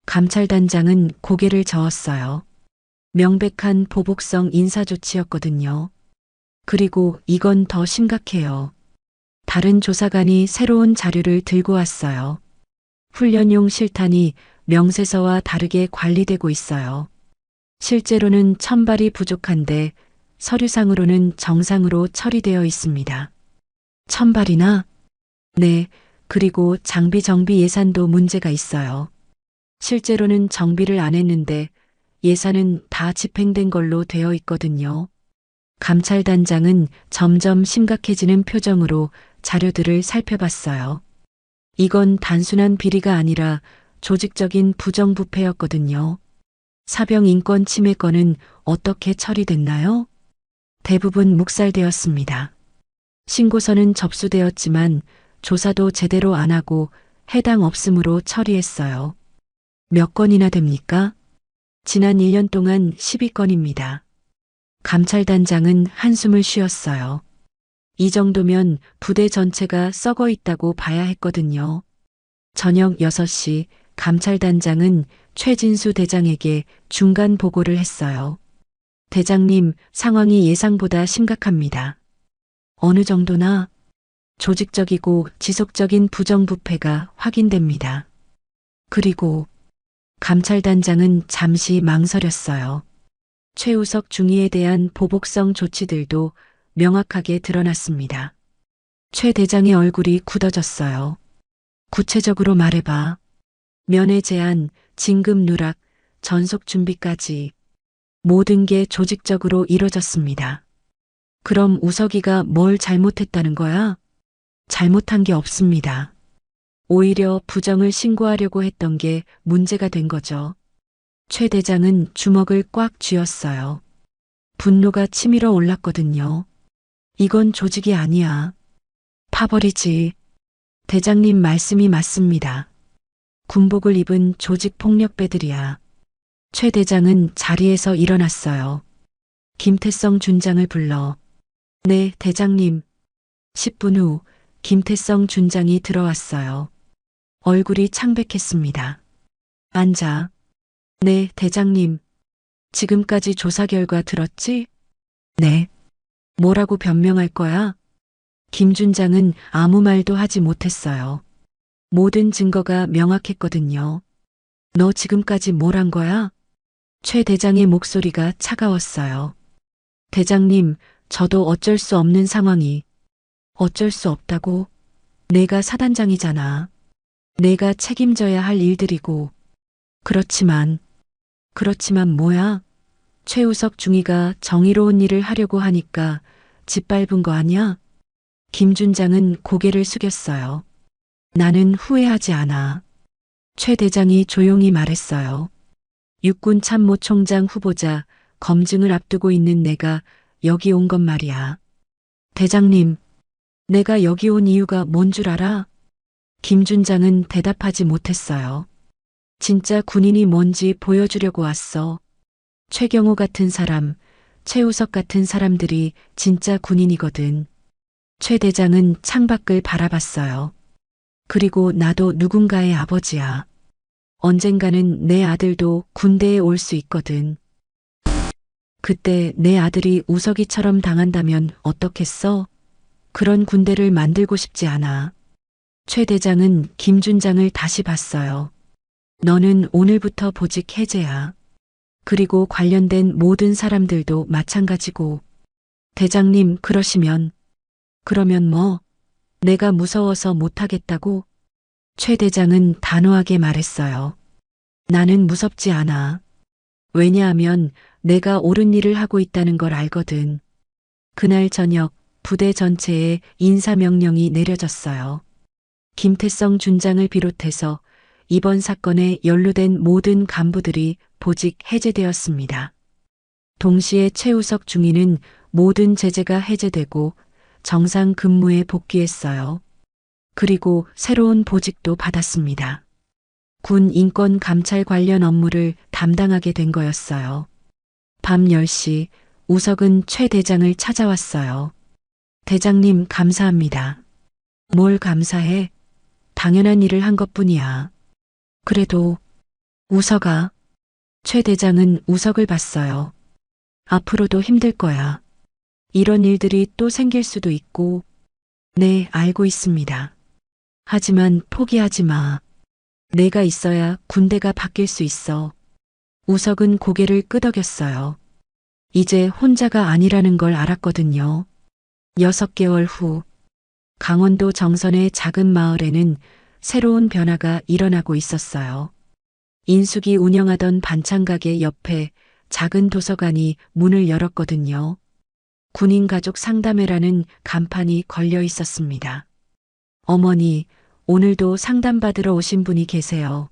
감찰단장은 고개를 저었어요. 명백한 보복성 인사조치였거든요. 그리고 이건 더 심각해요. 다른 조사관이 새로운 자료를 들고 왔어요. 훈련용 실탄이 명세서와 다르게 관리되고 있어요. 실제로는 1000발이 부족한데 서류상으로는 정상으로 처리되어 있습니다. 1000발이나? 네, 그리고 장비 정비 예산도 문제가 있어요. 실제로는 정비를 안 했는데 예산은 다 집행된 걸로 되어 있거든요. 감찰단장은 점점 심각해지는 표정으로 자료들을 살펴봤어요. 이건 단순한 비리가 아니라 조직적인 부정부패였거든요. 사병 인권 침해 건은 어떻게 처리됐나요? 대부분 묵살되었습니다. 신고서는 접수되었지만 조사도 제대로 안 하고 해당 없음으로 처리했어요. 몇 건이나 됩니까? 지난 1년 동안 12건입니다. 감찰단장은 한숨을 쉬었어요. 이 정도면 부대 전체가 썩어 있다고 봐야 했거든요. 저녁 6시 감찰단장은 최진수 대장에게 중간 보고를 했어요. 대장님, 상황이 예상보다 심각합니다. 어느 정도나? 조직적이고 지속적인 부정부패가 확인됩니다. 그리고 감찰단장은 잠시 망설였어요. 최우석 중위에 대한 보복성 조치들도 명확하게 드러났습니다. 최 대장의 얼굴이 굳어졌어요. 구체적으로 말해봐. 면회 제한, 진급 누락, 전속 준비까지 모든 게 조직적으로 이뤄졌습니다. 그럼 우석이가 뭘 잘못했다는 거야? 잘못한 게 없습니다. 오히려 부정을 신고하려고 했던 게 문제가 된 거죠. 최 대장은 주먹을 꽉 쥐었어요. 분노가 치밀어 올랐거든요. 이건 조직이 아니야. 파버리지. 대장님 말씀이 맞습니다. 군복을 입은 조직 폭력배들이야. 최 대장은 자리에서 일어났어요. 김태성 준장을 불러. 네, 대장님. 10분 후 김태성 준장이 들어왔어요. 얼굴이 창백했습니다. 앉아. 네, 대장님. 지금까지 조사 결과 들었지? 네. 뭐라고 변명할 거야? 김 준장은 아무 말도 하지 못했어요. 모든 증거가 명확했거든요. 너 지금까지 뭘 한 거야? 최 대장의 목소리가 차가웠어요. 대장님, 저도 어쩔 수 없는 상황이. 어쩔 수 없다고? 내가 사단장이잖아. 내가 책임져야 할 일들이고. 그렇지만 뭐야? 최우석 중위가 정의로운 일을 하려고 하니까 짓밟은 거 아니야? 김 준장은 고개를 숙였어요. 나는 후회하지 않아. 최 대장이 조용히 말했어요. 육군 참모총장 후보자 검증을 앞두고 있는 내가 여기 온 건 말이야. 대장님, 내가 여기 온 이유가 뭔 줄 알아? 김 준장은 대답하지 못했어요. 진짜 군인이 뭔지 보여주려고 왔어. 최경호 같은 사람, 최우석 같은 사람들이 진짜 군인이거든. 최 대장은 창밖을 바라봤어요. 그리고 나도 누군가의 아버지야. 언젠가는 내 아들도 군대에 올 수 있거든. 그때 내 아들이 우석이처럼 당한다면 어떻겠어? 그런 군대를 만들고 싶지 않아. 최 대장은 김 준장을 다시 봤어요. 너는 오늘부터 보직 해제야. 그리고 관련된 모든 사람들도 마찬가지고. 대장님, 그러면 뭐? 내가 무서워서 못하겠다고? 최 대장은 단호하게 말했어요. 나는 무섭지 않아. 왜냐하면 내가 옳은 일을 하고 있다는 걸 알거든. 그날 저녁 부대 전체에 인사명령이 내려졌어요. 김태성 준장을 비롯해서 이번 사건에 연루된 모든 간부들이 보직 해제되었습니다. 동시에 최우석 중위는 모든 제재가 해제되고 정상 근무에 복귀했어요. 그리고 새로운 보직도 받았습니다. 군 인권 감찰 관련 업무를 담당하게 된 거였어요. 밤 10시 우석은 최 대장을 찾아왔어요. 대장님, 감사합니다. 뭘 감사해? 당연한 일을 한 것뿐이야. 그래도 우석아. 최 대장은 우석을 봤어요. 앞으로도 힘들 거야. 이런 일들이 또 생길 수도 있고. 네, 알고 있습니다. 하지만 포기하지 마. 내가 있어야 군대가 바뀔 수 있어. 우석은 고개를 끄덕였어요. 이제 혼자가 아니라는 걸 알았거든요. 6개월 후 강원도 정선의 작은 마을에는 새로운 변화가 일어나고 있었어요. 인숙이 운영하던 반찬가게 옆에 작은 도서관이 문을 열었거든요. 군인 가족 상담회라는 간판이 걸려 있었습니다. 어머니, 오늘도 상담받으러 오신 분이 계세요.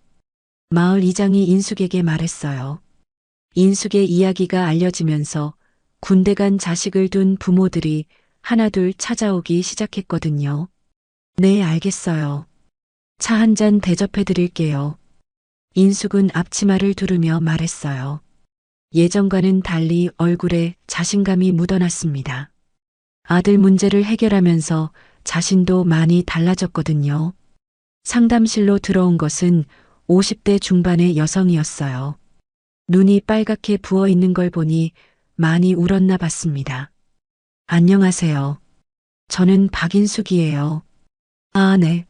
마을 이장이 인숙에게 말했어요. 인숙의 이야기가 알려지면서 군대 간 자식을 둔 부모들이 하나둘 찾아오기 시작했거든요. 네, 알겠어요. 차 한 잔 대접해 드릴게요. 인숙은 앞치마를 두르며 말했어요. 예전과는 달리 얼굴에 자신감이 묻어났습니다. 아들 문제를 해결하면서 자신도 많이 달라졌거든요. 상담실로 들어온 것은 50대 중반의 여성이었어요. 눈이 빨갛게 부어 있는 걸 보니 많이 울었나 봤습니다. 안녕하세요. 저는 박인숙이에요. 아, 네.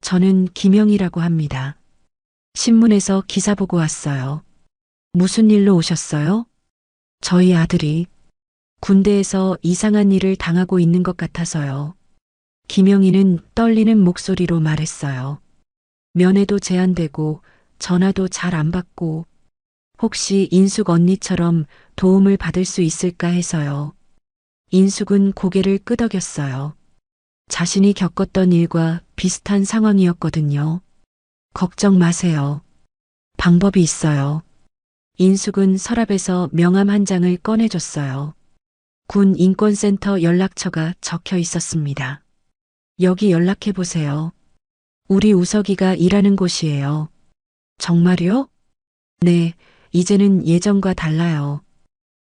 저는 김영이라고 합니다. 신문에서 기사 보고 왔어요. 무슨 일로 오셨어요? 저희 아들이 군대에서 이상한 일을 당하고 있는 것 같아서요. 김영희는 떨리는 목소리로 말했어요. 면회도 제한되고 전화도 잘 안 받고 혹시 인숙 언니처럼 도움을 받을 수 있을까 해서요. 인숙은 고개를 끄덕였어요. 자신이 겪었던 일과 비슷한 상황이었거든요. 걱정 마세요. 방법이 있어요. 인숙은 서랍에서 명함 한 장을 꺼내줬어요. 군 인권센터 연락처가 적혀 있었습니다. 여기 연락해 보세요. 우리 우석이가 일하는 곳이에요. 정말요? 네, 이제는 예전과 달라요.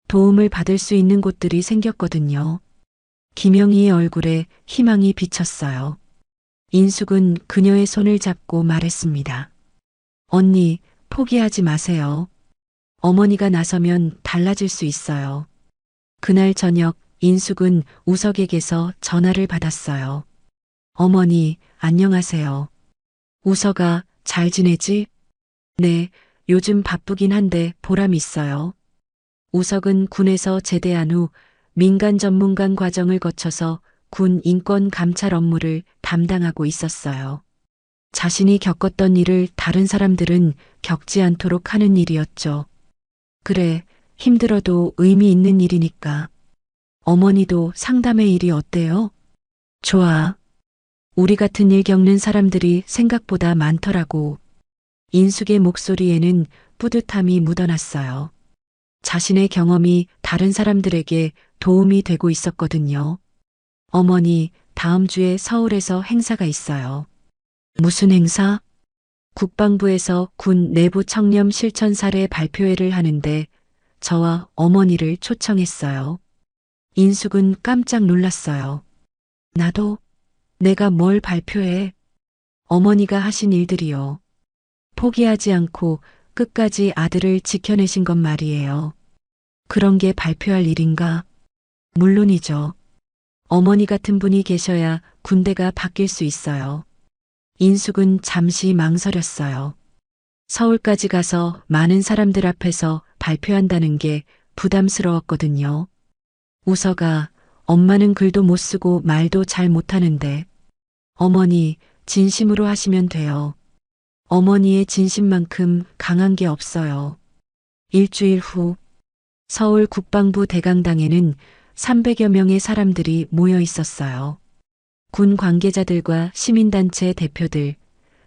도움을 받을 수 있는 곳들이 생겼거든요. 김영희의 얼굴에 희망이 비쳤어요. 인숙은 그녀의 손을 잡고 말했습니다. 언니, 포기하지 마세요. 어머니가 나서면 달라질 수 있어요. 그날 저녁 인숙은 우석에게서 전화를 받았어요. 어머니, 안녕하세요. 우석아, 잘 지내지? 네, 요즘 바쁘긴 한데 보람 있어요. 우석은 군에서 제대한 후 민간 전문관 과정을 거쳐서 군 인권 감찰 업무를 담당하고 있었어요. 자신이 겪었던 일을 다른 사람들은 겪지 않도록 하는 일이었죠. 그래, 힘들어도 의미 있는 일이니까. 어머니도 상담의 일이 어때요? 좋아. 우리 같은 일 겪는 사람들이 생각보다 많더라고. 인숙의 목소리에는 뿌듯함이 묻어났어요. 자신의 경험이 다른 사람들에게 도움이 되고 있었거든요. 어머니, 다음 주에 서울에서 행사가 있어요. 무슨 행사? 국방부에서 군 내부 청렴 실천 사례 발표회를 하는데 저와 어머니를 초청했어요. 인숙은 깜짝 놀랐어요. 나도? 내가 뭘 발표해? 어머니가 하신 일들이요. 포기하지 않고 끝까지 아들을 지켜내신 것 말이에요. 그런 게 발표할 일인가? 물론이죠. 어머니 같은 분이 계셔야 군대가 바뀔 수 있어요. 인숙은 잠시 망설였어요. 서울까지 가서 많은 사람들 앞에서 발표한다는 게 부담스러웠거든요. 우서가 엄마는 글도 못 쓰고 말도 잘 못하는데 어머니 진심으로 하시면 돼요. 어머니의 진심만큼 강한 게 없어요. 일주일 후 서울 국방부 대강당에는 300여 명의 사람들이 모여 있었어요. 군 관계자들과 시민단체 대표들,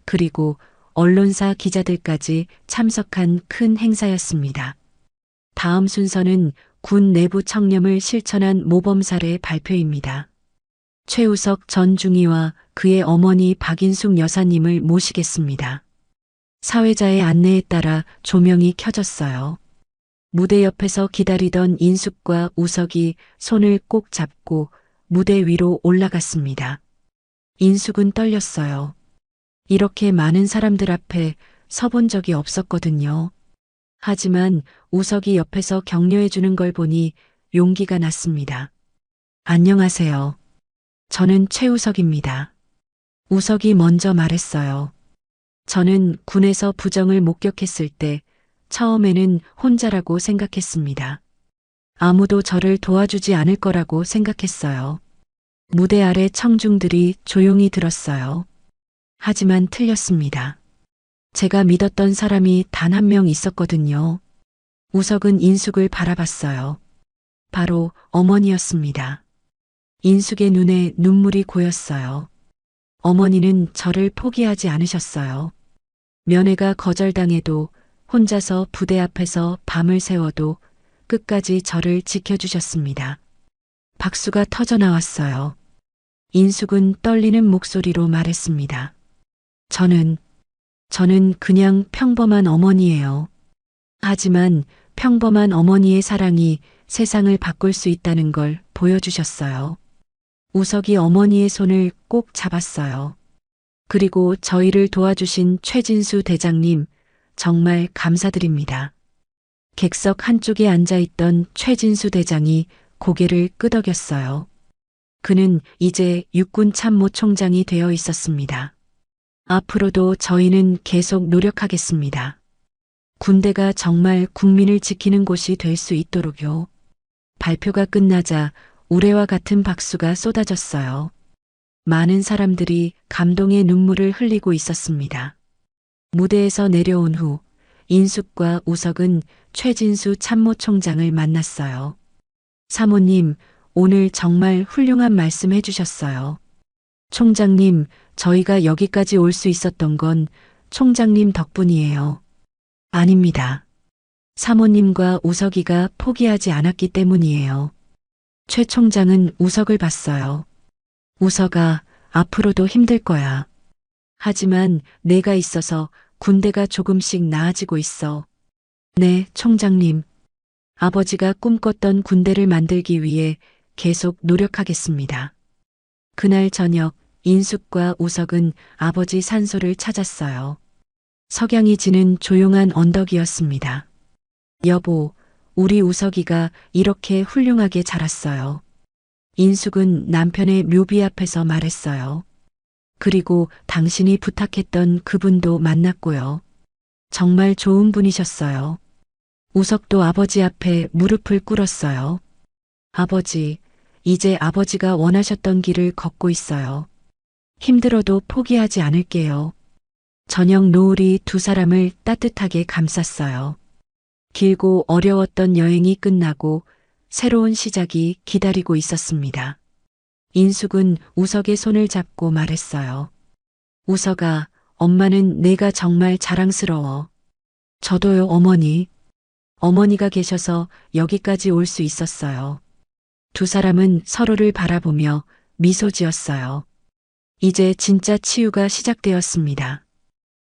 그리고 언론사 기자들까지 참석한 큰 행사였습니다. 다음 순서는 군 내부 청렴을 실천한 모범 사례 발표입니다. 최우석 전 중위와 그의 어머니 박인숙 여사님을 모시겠습니다. 사회자의 안내에 따라 조명이 켜졌어요. 무대 옆에서 기다리던 인숙과 우석이 손을 꼭 잡고 무대 위로 올라갔습니다. 인숙은 떨렸어요. 이렇게 많은 사람들 앞에 서본 적이 없었거든요. 하지만 우석이 옆에서 격려해 주는 걸 보니 용기가 났습니다. 안녕하세요. 저는 최우석입니다. 우석이 먼저 말했어요. 저는 군에서 부정을 목격했을 때 처음에는 혼자라고 생각했습니다. 아무도 저를 도와주지 않을 거라고 생각했어요. 무대 아래 청중들이 조용히 들었어요. 하지만 틀렸습니다. 제가 믿었던 사람이 단 한 명 있었거든요. 우석은 인숙을 바라봤어요. 바로 어머니였습니다. 인숙의 눈에 눈물이 고였어요. 어머니는 저를 포기하지 않으셨어요. 면회가 거절당해도 혼자서 부대 앞에서 밤을 새워도 끝까지 저를 지켜주셨습니다. 박수가 터져 나왔어요. 인숙은 떨리는 목소리로 말했습니다. 저는 그냥 평범한 어머니예요. 하지만 평범한 어머니의 사랑이 세상을 바꿀 수 있다는 걸 보여주셨어요. 우석이 어머니의 손을 꼭 잡았어요. 그리고 저희를 도와주신 최진수 대장님, 정말 감사드립니다. 객석 한쪽에 앉아있던 최진수 대장이 고개를 끄덕였어요. 그는 이제 육군 참모 총장이 되어 있었습니다. 앞으로도 저희는 계속 노력하겠습니다. 군대가 정말 국민을 지키는 곳이 될 수 있도록요. 발표가 끝나자 우레와 같은 박수가 쏟아졌어요. 많은 사람들이 감동의 눈물을 흘리고 있었습니다. 무대에서 내려온 후 인숙과 우석은 최진수 참모총장을 만났어요. 사모님, 오늘 정말 훌륭한 말씀 해주셨어요. 총장님, 저희가 여기까지 올 수 있었던 건 총장님 덕분이에요. 아닙니다. 사모님과 우석이가 포기하지 않았기 때문이에요. 최 총장은 우석을 봤어요. 우석아, 앞으로도 힘들 거야. 하지만 내가 있어서 군대가 조금씩 나아지고 있어. 네, 총장님. 아버지가 꿈꿨던 군대를 만들기 위해 계속 노력하겠습니다. 그날 저녁 인숙과 우석은 아버지 산소를 찾았어요. 석양이 지는 조용한 언덕이었습니다. 여보, 우리 우석이가 이렇게 훌륭하게 자랐어요. 인숙은 남편의 묘비 앞에서 말했어요. 그리고 당신이 부탁했던 그분도 만났고요. 정말 좋은 분이셨어요. 우석도 아버지 앞에 무릎을 꿇었어요. 아버지, 이제 아버지가 원하셨던 길을 걷고 있어요. 힘들어도 포기하지 않을게요. 저녁 노을이 두 사람을 따뜻하게 감쌌어요. 길고 어려웠던 여행이 끝나고 새로운 시작이 기다리고 있었습니다. 인숙은 우석의 손을 잡고 말했어요. 우석아, 엄마는 내가 정말 자랑스러워. 저도요, 어머니. 어머니가 계셔서 여기까지 올 수 있었어요. 두 사람은 서로를 바라보며 미소 지었어요. 이제 진짜 치유가 시작되었습니다.